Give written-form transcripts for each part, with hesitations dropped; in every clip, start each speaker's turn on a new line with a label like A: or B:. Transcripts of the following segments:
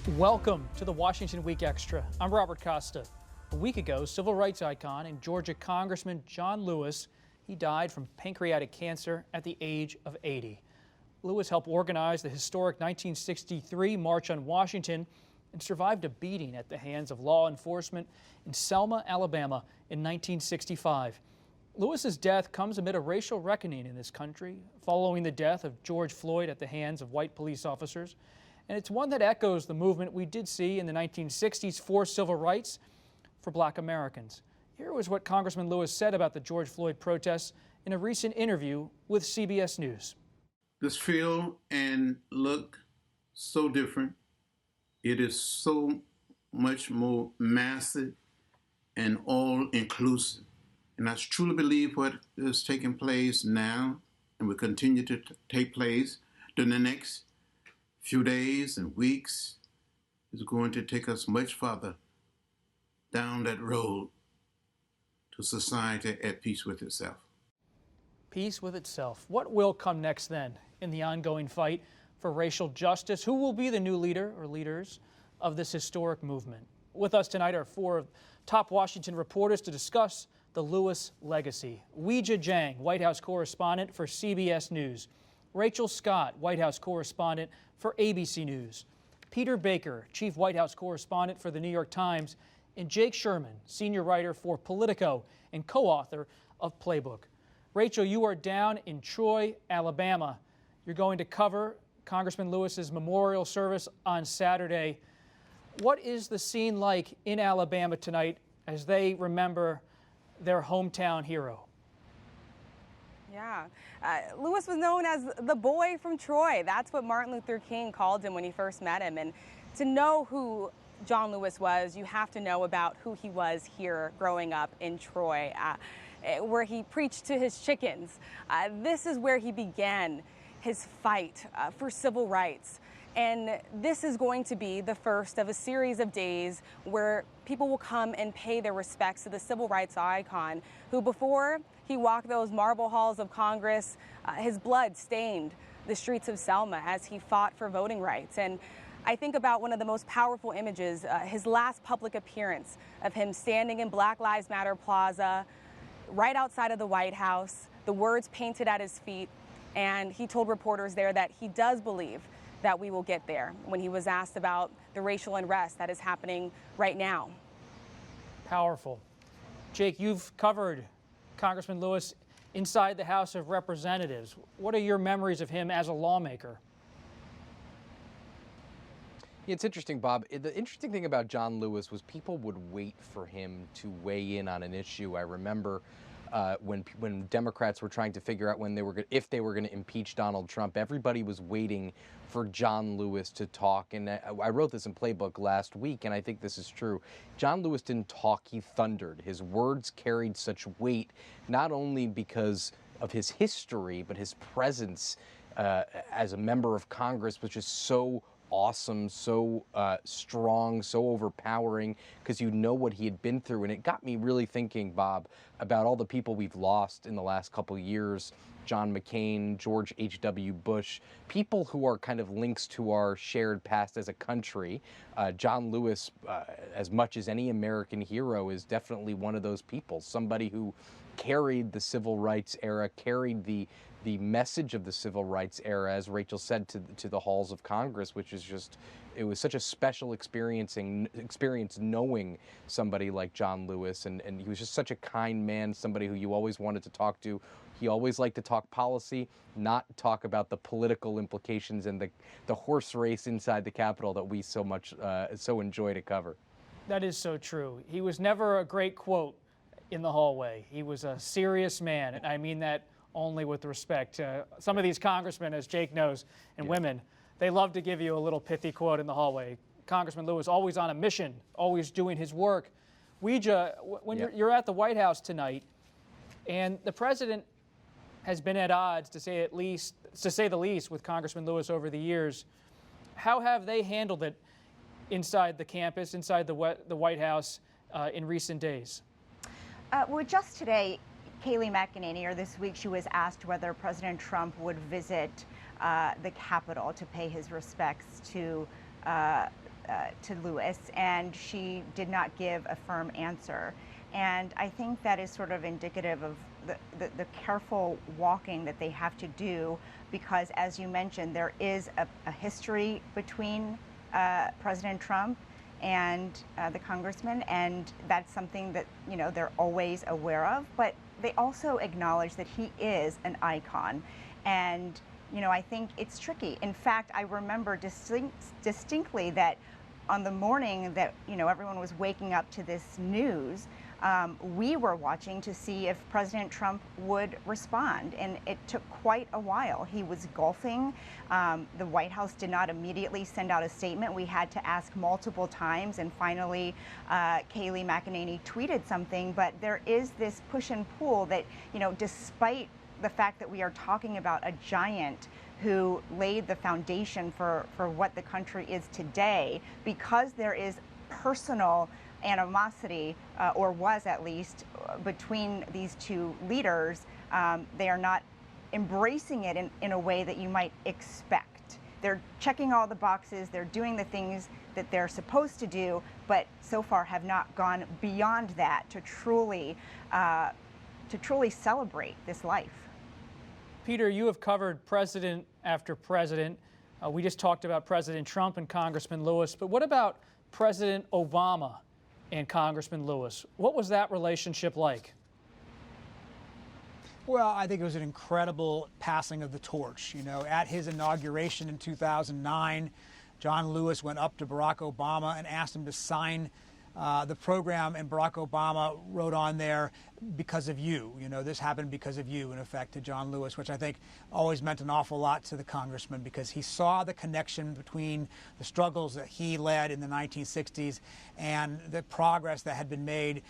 A: Welcome to the Washington Week Extra. I'm Robert Costa. A week ago, civil rights icon and Georgia Congressman John Lewis, he died from pancreatic cancer at the age of 80. Lewis helped organize the historic 1963 March on Washington and survived a beating at the hands of law enforcement in Selma, Alabama in 1965. Lewis's death comes amid a racial reckoning in this country following the death of George Floyd at the hands of white police officers. And it's one that echoes the movement we did see in the 1960s for civil rights for black Americans. Here was what Congressman Lewis said about the George Floyd protests in a recent interview with CBS News.
B: This feel and look so different. It is so much more massive and all-inclusive. And I truly believe what is taking place now and will continue to take place during the next few days and weeks is going to take us much farther down that road to society at peace with itself.
A: Peace with itself. What will come next then in the ongoing fight for racial justice? Who will be the new leader or leaders of this historic movement? With us tonight are four top Washington reporters to discuss the Lewis legacy. Weijia Jiang, White House correspondent for CBS News. Rachel Scott, White House correspondent for ABC News. Peter Baker, chief White House correspondent for the New York Times. And Jake Sherman, senior writer for Politico and co-author of Playbook. Rachel, you are down in Troy, Alabama. You're going to cover Congressman Lewis's memorial service on Saturday. What is the scene like in Alabama tonight as they remember their hometown hero?
C: Yeah, Lewis was known as the boy from Troy. That's what Martin Luther King called him when he first met him. And to know who John Lewis was, you have to know about who he was here growing up in Troy, where he preached to his chickens. This is where he began his fight for civil rights. And this is going to be the first of a series of days where people will come and pay their respects to the civil rights icon who, before he walked those marble halls of Congress, his blood stained the streets of Selma as he fought for voting rights. And I think about one of the most powerful images, his last public appearance of him standing in Black Lives Matter Plaza, right outside of the White House, the words painted at his feet. And he told reporters there that he does believe that we will get there when he was asked about the racial unrest that is happening right now.
A: Powerful. Jake, you've covered Congressman Lewis inside the House of Representatives. What are your memories of him as a lawmaker?
D: Yeah, it's interesting, Bob. The interesting thing about John Lewis was people would wait for him to weigh in on an issue. I remember when Democrats were trying to figure out if they were going to impeach Donald Trump, everybody was waiting for John Lewis to talk. And I wrote this in Playbook last week, and I think this is true. John Lewis didn't talk, he thundered. His words carried such weight, not only because of his history, but his presence as a member of Congress was just so awesome, so strong, so overpowering, because you know what he had been through. And it got me really thinking, Bob, about all the people we've lost in the last couple of years. John McCain, George H.W. Bush, people who are kind of links to our shared past as a country. John Lewis, as much as any American hero, is definitely one of those people, somebody who carried the civil rights era, carried the message of the civil rights era, as Rachel said, to the halls of Congress, which is just, it was such a special experience knowing somebody like John Lewis. And he was just such a kind man, somebody who you always wanted to talk to. He always liked to talk policy, not talk about the political implications and the horse race inside the Capitol that we so enjoy to cover.
A: That is so true. He was never a great quote in the hallway. He was a serious man, and I mean that only with respect. Some of these congressmen, as Jake knows, and women, they love to give you a little pithy quote in the hallway. Congressman Lewis always on a mission, always doing his work. Weijia, when you're at the White House tonight, and the president has been at odds, to say the least, with Congressman Lewis over the years, how have they handled it inside the campus, inside the White House in recent days?
E: Well, just today, Kayleigh McEnany, or this week, she was asked whether President Trump would visit the Capitol to pay his respects to to Lewis, and she did not give a firm answer. And I think that is sort of indicative of the careful walking that they have to do, because, as you mentioned, there is a history between President Trump and the congressman, and that's something that, you know, they're always aware of. But they also acknowledge that he is an icon, and you know, I think it's tricky. In fact, I remember distinctly that on the morning that, you know, everyone was waking up to this news, we were watching to see if President Trump would respond, and it took quite a while. He was golfing. The White House did not immediately send out a statement. We had to ask multiple times, and finally Kayleigh McEnany tweeted something. But there is this push and pull that, you know, despite the fact that we are talking about a giant who laid the foundation for what the country is today, because there is personal animosity, or was at least, between these two leaders, they are not embracing it in a way that you might expect. They're checking all the boxes, they're doing the things that they're supposed to do, but so far have not gone beyond that to truly celebrate this life.
A: Peter, you have covered president after president. We just talked about President Trump and Congressman Lewis, but what about President Obama and Congressman Lewis? What was that relationship like?
F: Well, I think it was an incredible passing of the torch. You know, at his inauguration in 2009, John Lewis went up to Barack Obama and asked him to sign the program, and Barack Obama wrote on there, "Because of you." You know, this happened because of you, in effect, to John Lewis, which I think always meant an awful lot to the congressman, because he saw the connection between the struggles that he led in the 1960s and the progress that had been made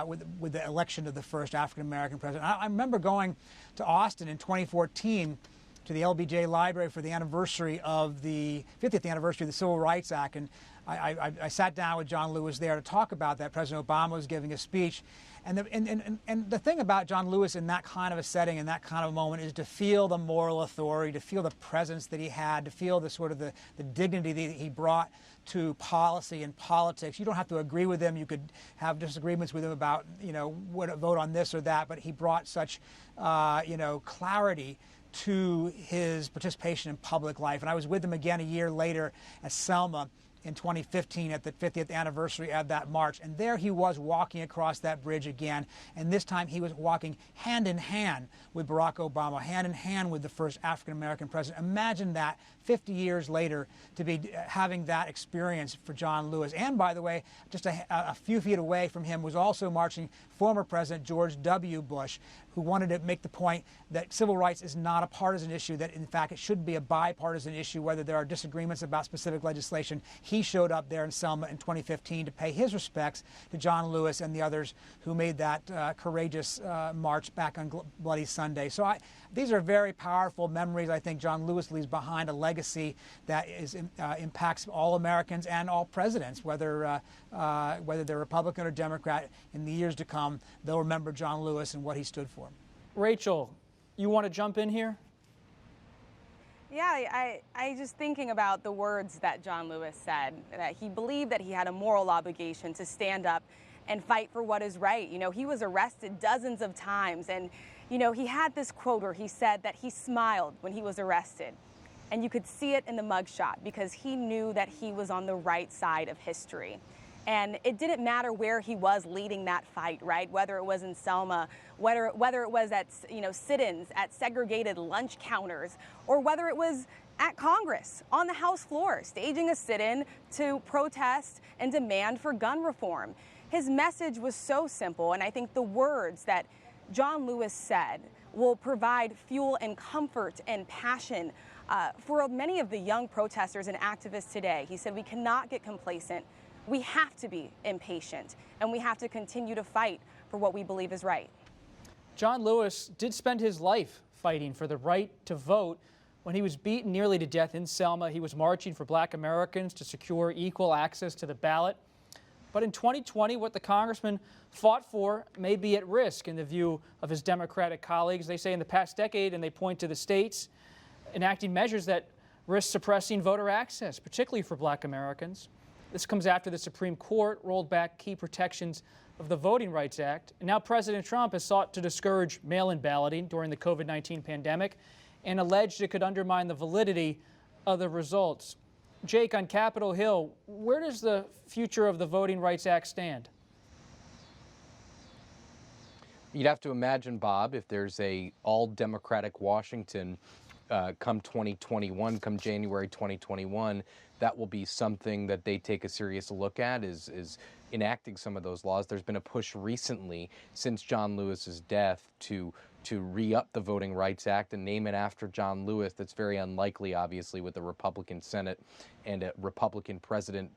F: with the election of the first African-American president. I remember going to Austin in 2014 to the LBJ Library for the anniversary of the 50th anniversary of the Civil Rights Act, and I sat down with John Lewis there to talk about that. President Obama was giving a speech. And the thing about John Lewis in that kind of a setting, in that kind of a moment, is to feel the moral authority, to feel the presence that he had, to feel the sort of the dignity that he brought to policy and politics. You don't have to agree with him. You could have disagreements with him about, you know, what vote on this or that, but he brought such, you know, clarity to his participation in public life. And I was with him again a year later at Selma in 2015 at the 50th anniversary of that march. And there he was walking across that bridge again. And this time he was walking hand in hand with Barack Obama, hand in hand with the first African-American president. Imagine that 50 years later, to be having that experience for John Lewis. And by the way, just a few feet away from him was also marching former President George W. Bush, who wanted to make the point that civil rights is not a partisan issue, that in fact it should be a bipartisan issue, whether there are disagreements about specific legislation. He showed up there in Selma in 2015 to pay his respects to John Lewis and the others who made that courageous march back on Bloody Sunday. So these are very powerful memories. I think John Lewis leaves behind a legacy that impacts all Americans and all presidents, whether they're Republican or Democrat. In the years to come, they'll remember John Lewis and what he stood for.
A: Rachel, you want to jump in here?
C: Yeah, I just thinking about the words that John Lewis said, that he believed that he had a moral obligation to stand up and fight for what is right. You know, he was arrested dozens of times, and, you know, he had this quote where he said that he smiled when he was arrested. And you could see it in the mugshot, because he knew that he was on the right side of history. And it didn't matter where he was leading that fight, right? Whether it was in Selma, whether it was at, you know, sit-ins, at segregated lunch counters, or whether it was at Congress, on the House floor, staging a sit-in to protest and demand for gun reform. His message was so simple, and I think the words that John Lewis said will provide fuel and comfort and passion for many of the young protesters and activists today. He said, we cannot get complacent. We have to be impatient, and we have to continue to fight for what we believe is right.
A: John Lewis did spend his life fighting for the right to vote. When he was beaten nearly to death in Selma, he was marching for Black Americans to secure equal access to the ballot. But in 2020, what the congressman fought for may be at risk in the view of his Democratic colleagues. They say in the past decade, and they point to the states enacting measures that risk suppressing voter access, particularly for Black Americans. This comes after the Supreme Court rolled back key protections of the Voting Rights Act. And now President Trump has sought to discourage mail-in balloting during the COVID-19 pandemic and alleged it could undermine the validity of the results. Jake, on Capitol Hill, where does the future of the Voting Rights Act stand?
D: You'd have to imagine, Bob, if there's a all-Democratic Washington come 2021, come January 2021, that will be something that they take a serious look at, is enacting some of those laws. There's been a push recently since John Lewis's death to re-up the Voting Rights Act and name it after John Lewis. That's very unlikely, obviously, with a Republican Senate and a Republican president,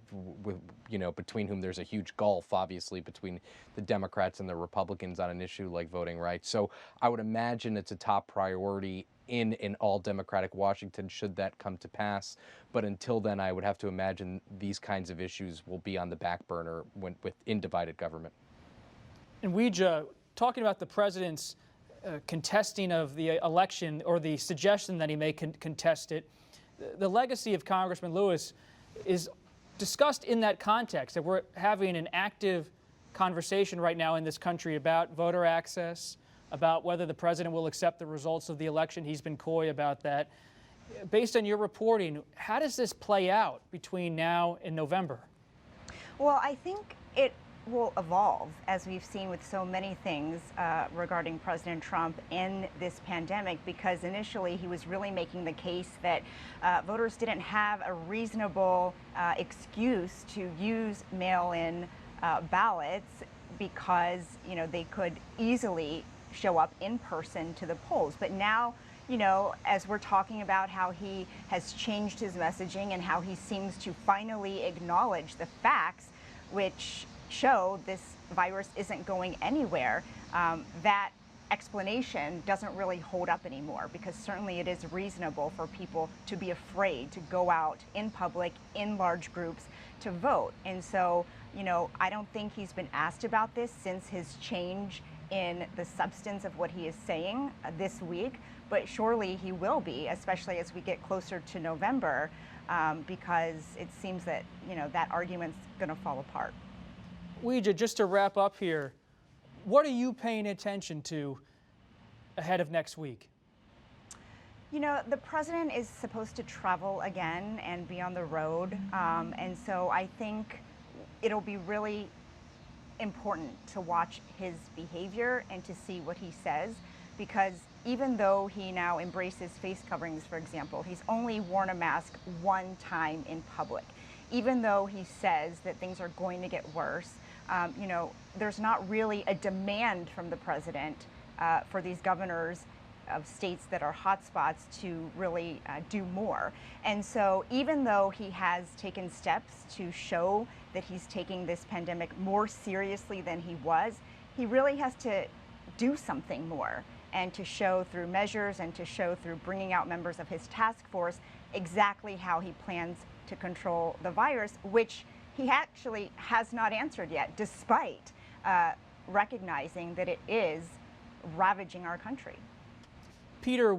D: between whom there's a huge gulf, obviously, between the Democrats and the Republicans on an issue like voting rights. So I would imagine it's a top priority in an all-Democratic Washington should that come to pass. But until then, I would have to imagine these kinds of issues will be on the back burner within divided government.
A: And Weija, talking about the president's contesting of the election, or the suggestion that he may contest it, the legacy of Congressman Lewis is discussed in that context, that we're having an active conversation right now in this country about voter access, about whether the president will accept the results of the election. He's been coy about that. Based on your reporting, how does this play out between now and November?
E: Well, I think it will evolve, as we've seen with so many things regarding President Trump in this pandemic, because initially he was really making the case that voters didn't have a reasonable excuse to use mail-in ballots because, they could easily show up in person to the polls. But now, as we're talking about how he has changed his messaging and how he seems to finally acknowledge the facts, which show this virus isn't going anywhere, that explanation doesn't really hold up anymore, because certainly it is reasonable for people to be afraid to go out in public in large groups to vote. And so, I don't think he's been asked about this since his change in the substance of what he is saying this week, but surely he will be, especially as we get closer to November, because it seems that, that argument's going to fall apart.
A: Weija, just to wrap up here, what are you paying attention to ahead of next week?
E: The president is supposed to travel again and be on the road. And so I think it'll be really important to watch his behavior and to see what he says, because even though he now embraces face coverings, for example, he's only worn a mask one time in public. Even though he says that things are going to get worse, there's not really a demand from the president for these governors of states that are hotspots to really do more. And so even though he has taken steps to show that he's taking this pandemic more seriously than he was, he really has to do something more, and to show through measures and to show through bringing out members of his task force exactly how he plans to control the virus, which he actually has not answered yet, despite recognizing that it is ravaging our country.
A: Peter,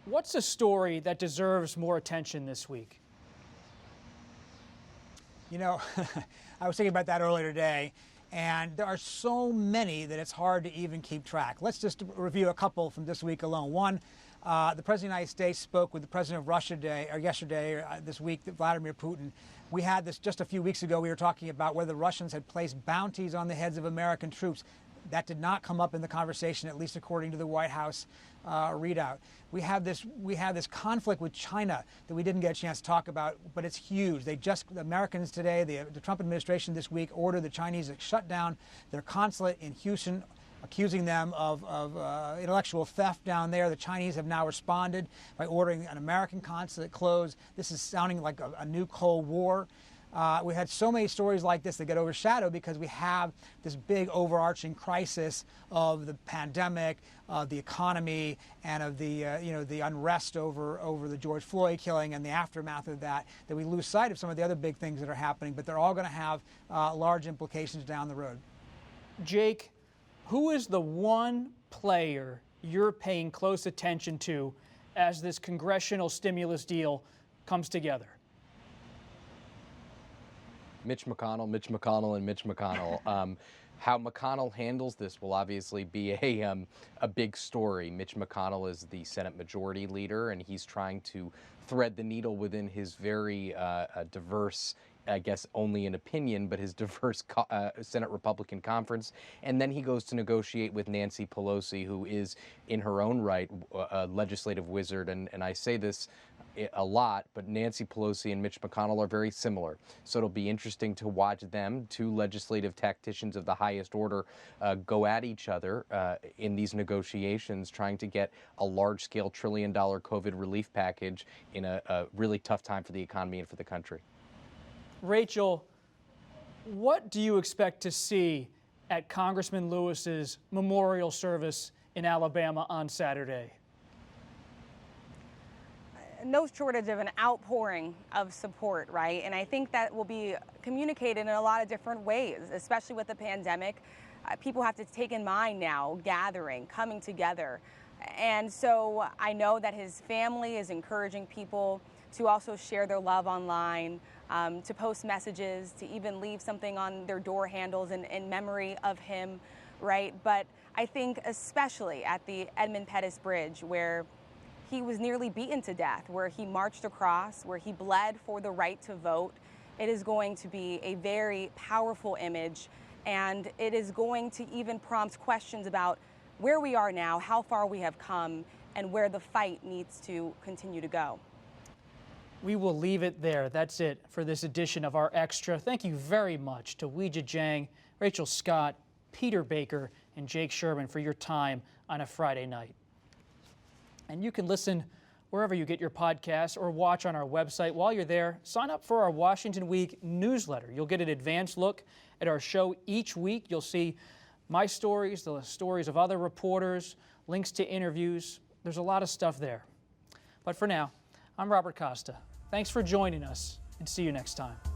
A: what's a story that deserves more attention this week?
F: I was thinking about that earlier today, and there are so many that it's hard to even keep track. Let's just review a couple from this week alone. One, the President of the United States spoke with the President of Russia this week, Vladimir Putin. We had this just a few weeks ago. We were talking about whether the Russians had placed bounties on the heads of American troops. That did not come up in the conversation, at least according to the White House readout. We have this conflict with China that we didn't get a chance to talk about, but it's huge. The Americans today, the Trump administration this week ordered the Chinese to shut down their consulate in Houston, accusing them of intellectual theft down there. The Chinese have now responded by ordering an American consulate closed. This is sounding like a new Cold War. We had so many stories like this that get overshadowed because we have this big overarching crisis of the pandemic, of the economy, and of the the unrest over the George Floyd killing and the aftermath of that we lose sight of some of the other big things that are happening, but they're all going to have large implications down the road.
A: Jake, who is the one player you're paying close attention to as this congressional stimulus deal comes together?
D: Mitch McConnell, Mitch McConnell, and Mitch McConnell. How McConnell handles this will obviously be a big story. Mitch McConnell is the Senate Majority Leader, and he's trying to thread the needle within his very diverse, I guess only in opinion, but his diverse Senate Republican conference. And then he goes to negotiate with Nancy Pelosi, who is in her own right a legislative wizard. And I say this a lot, but Nancy Pelosi and Mitch McConnell are very similar. So it'll be interesting to watch them, two legislative tacticians of the highest order, go at each other in these negotiations, trying to get a large-scale $1 trillion COVID relief package in a really tough time for the economy and for the country.
A: Rachel, what do you expect to see at Congressman Lewis's memorial service in Alabama on Saturday?
C: No shortage of an outpouring of support, right? And I think that will be communicated in a lot of different ways, especially with the pandemic. People have to take in mind now gathering, coming together. And so I know that his family is encouraging people to also share their love online, to post messages, to even leave something on their door handles in memory of him, right? But I think especially at the Edmund Pettus Bridge, where he was nearly beaten to death, where he marched across, where he bled for the right to vote, it is going to be a very powerful image, and it is going to even prompt questions about where we are now, how far we have come, and where the fight needs to continue to go.
A: We will leave it there. That's it for this edition of our Extra. Thank you very much to Weijia Jiang, Rachel Scott, Peter Baker, and Jake Sherman for your time on a Friday night. And you can listen wherever you get your podcasts or watch on our website. While you're there, sign up for our Washington Week newsletter. You'll get an advanced look at our show each week. You'll see my stories, the stories of other reporters, links to interviews. There's a lot of stuff there. But for now, I'm Robert Costa. Thanks for joining us, and see you next time.